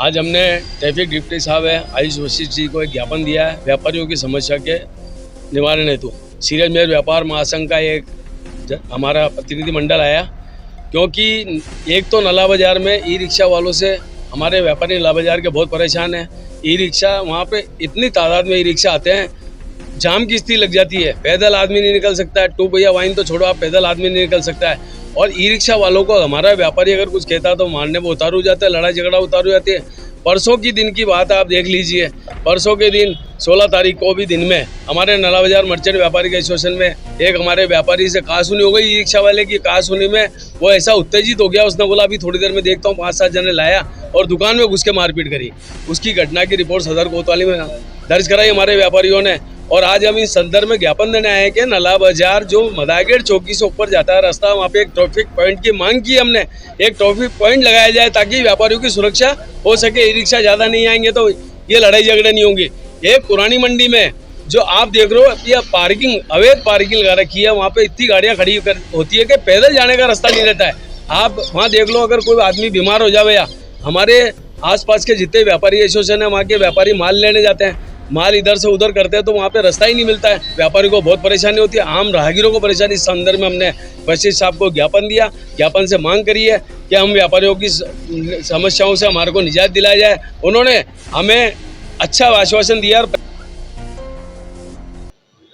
आज हमने traffic deputy साहब है आयुष वशिष्ठ जी को एक ज्ञापन दिया है व्यापारियों की समस्या के निवारण हेतु। सीरज मेहर व्यापार महासंघ का एक हमारा प्रतिनिधि मंडल आया, क्योंकि एक तो नला बाजार में ई रिक्शा वालों से हमारे व्यापारी नला बाजार के बहुत परेशान हैं। ई रिक्शा वहाँ पे इतनी तादाद में ई रिक्शा आते हैं, जाम की स्थिति लग जाती है, पैदल आदमी नहीं निकल सकता है। टू पहिया वाहन तो छोड़ो, आप पैदल आदमी नहीं निकल सकता है। और ई रिक्शा वालों को हमारा व्यापारी अगर कुछ कहता है तो मारने में उतारू हो जाता है, लड़ाई झगड़ा उतारू जाती है। परसों की दिन की बात आप देख लीजिए, परसों के दिन 16 तारीख को भी दिन में हमारे नला बाजार मर्चेंट व्यापारी के एसोसिएशन में एक हमारे व्यापारी से कहासुनी हो गई। ई रिक्शा वाले की कहासुनी में वो ऐसा उत्तेजित हो गया, उसने बोला अभी थोड़ी देर में देखता हूँ, 5-7 जने लाया और दुकान में घुस के मारपीट करी। उसकी घटना की रिपोर्ट सदर कोतवाली में दर्ज कराई हमारे व्यापारियों ने। और आज हम इस संदर्भ में ज्ञापन देने आए हैं कि नला बाजार जो मदागेड़ चौकी से ऊपर जाता है रास्ता, वहाँ पे एक ट्रैफिक पॉइंट की मांग की हमने। एक ट्रैफिक पॉइंट लगाया जाए ताकि व्यापारियों की सुरक्षा हो सके। ई रिक्शा ज़्यादा नहीं आएंगे तो ये लड़ाई झगड़े नहीं होंगे। एक पुरानी मंडी में जो आप देख रहे हो, ये पार्किंग अवैध पार्किंग लगा रखी है, वहाँ पे इतनी गाड़ियाँ खड़ी होती है कि पैदल जाने का रास्ता नहीं रहता है। आप वहाँ देख लो, अगर कोई आदमी बीमार हो जाए या हमारे आसपास के जितने व्यापारी एसोसिएशन है वहाँ के व्यापारी माल लेने जाते हैं, माल इधर से उधर करते हैं तो वहाँ पे रास्ता ही नहीं मिलता है। व्यापारी को बहुत परेशानी होती है, आम राहगीरों को परेशानी। इस संदर्भ में हमने वशिष्ठ साहब को ज्ञापन दिया, ज्ञापन से मांग करी है कि हम व्यापारियों की समस्याओं से हमारे को निजात दिलाया जाए। उन्होंने हमें अच्छा आश्वासन दिया।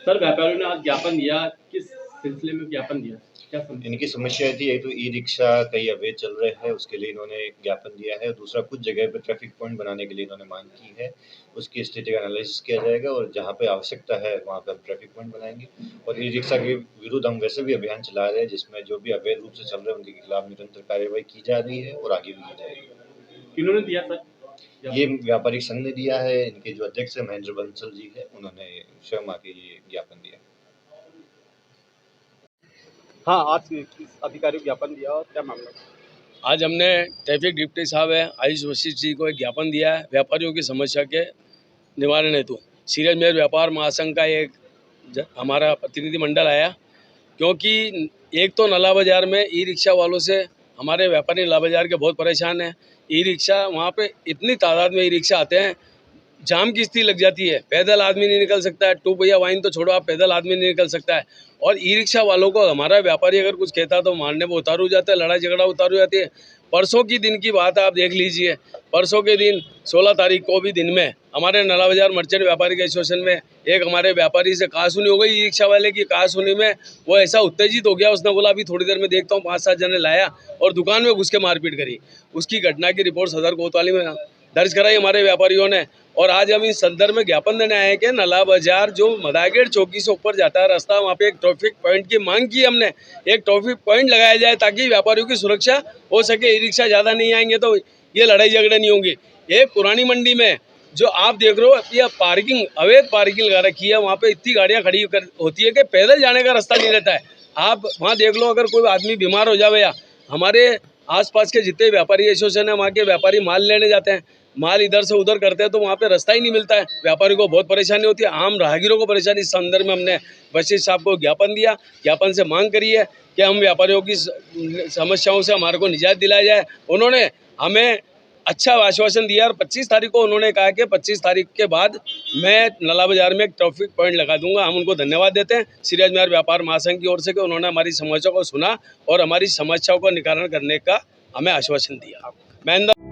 सर, व्यापारियों ने आज ज्ञापन दिया, किस सिलसिले में ज्ञापन दिया, क्या समझ? इनकी समस्या थी, एक तो ई रिक्शा कई अवैध चल रहे हैं, उसके लिए इन्होंने ज्ञापन दिया है। और दूसरा, कुछ जगह पे ट्रैफिक पॉइंट बनाने के लिए इन्होंने मांग की है। उसकी स्थिति का एनालिसिस किया जाएगा और जहाँ पे आवश्यकता है वहाँ पे हम ट्रैफिक पॉइंट बनाएंगे। और ई रिक्शा के विरुद्ध हम वैसे भी अभियान चला रहे हैं, जिसमें जो भी अवैध रूप से चल रहे हैं उनके खिलाफ निरंतर कार्रवाई की जा रही है और आगे भी की जाएगी। किन्होंने दिया सर? ये व्यापारिक संघ ने दिया है, इनके जो अध्यक्ष है महेंद्र बंसल जी है, उन्होंने स्वयं आके ये ज्ञापन दिया। हाँ, आज किस अधिकारी को ज्ञापन दिया और क्या मामला? आज हमने ट्रैफिक डिप्टी साहब है आयुष वशिष्ठ जी को एक ज्ञापन दिया है व्यापारियों की समस्या के निवारण हेतु। सीरज मेहर व्यापार महासंघ का एक हमारा प्रतिनिधि मंडल आया, क्योंकि एक तो नला बाजार में ई रिक्शा वालों से हमारे व्यापारी नला बाजार के बहुत परेशान हैं। ई रिक्शा वहाँ पे इतनी तादाद में ई रिक्शा आते हैं, जाम की स्थिति लग जाती है, पैदल आदमी नहीं निकल सकता है। टू पहिया वाहन तो छोड़ो, आप पैदल आदमी नहीं निकल सकता है। और ई रिक्शा वालों को हमारा व्यापारी अगर कुछ कहता है तो मारने में उतारू हो जाता है, लड़ाई झगड़ा उतारू जाती है। परसों की दिन की बात आप देख लीजिए, परसों के दिन 16 तारीख को भी दिन में हमारे नला बाजार मर्चेंट व्यापारी के एसोसिएशन में एक हमारे व्यापारी से कहासुनी हो गई। ई रिक्शा वाले की कहासुनी में वो ऐसा उत्तेजित हो गया, उसने बोला अभी थोड़ी देर में देखता हूँ, 5-7 जने लाया और दुकान में घुस के मारपीट करी। उसकी घटना की रिपोर्ट सदर कोतवाली में दर्ज कराई हमारे व्यापारियों ने। और आज हम इस संदर्भ में ज्ञापन देने आए हैं कि नला बाजार जो मदागेड़ चौकी से ऊपर जाता है रास्ता, वहाँ पे एक ट्रैफिक पॉइंट की मांग की हमने। एक ट्रैफिक पॉइंट लगाया जाए ताकि व्यापारियों की सुरक्षा हो सके। ई रिक्शा ज़्यादा नहीं आएंगे तो ये लड़ाई झगड़े नहीं होंगे। एक पुरानी मंडी में जो आप देख रहे हो, ये पार्किंग अवैध पार्किंग लगा रखी है, वहाँ पे इतनी गाड़ियाँ खड़ी होती है कि पैदल जाने का रास्ता नहीं रहता है। आप वहाँ देख लो, अगर कोई आदमी बीमार हो जाए या हमारे आसपास के जितने व्यापारी एसोसिएशन है वहाँ के व्यापारी माल लेने जाते हैं, माल इधर से उधर करते हैं तो वहाँ पे रास्ता ही नहीं मिलता है। व्यापारी को बहुत परेशानी होती है, आम राहगीरों को परेशानी। इस संदर्भ में हमने वशिष्ठ साहब को ज्ञापन दिया, ज्ञापन से मांग करी है कि हम व्यापारियों की समस्याओं से हमारे को निजात दिलाया जाए। उन्होंने हमें अच्छा आश्वासन दिया और 25 तारीख को उन्होंने कहा कि 25 तारीख के बाद मैं नला बाजार में एक ट्रैफिक पॉइंट लगा दूंगा। हम उनको धन्यवाद देते हैं सीरज मेहर व्यापार महासंघ की ओर से कि उन्होंने हमारी समस्याओं को सुना और हमारी समस्याओं का निवारण करने का हमें आश्वासन दिया। महेंद्र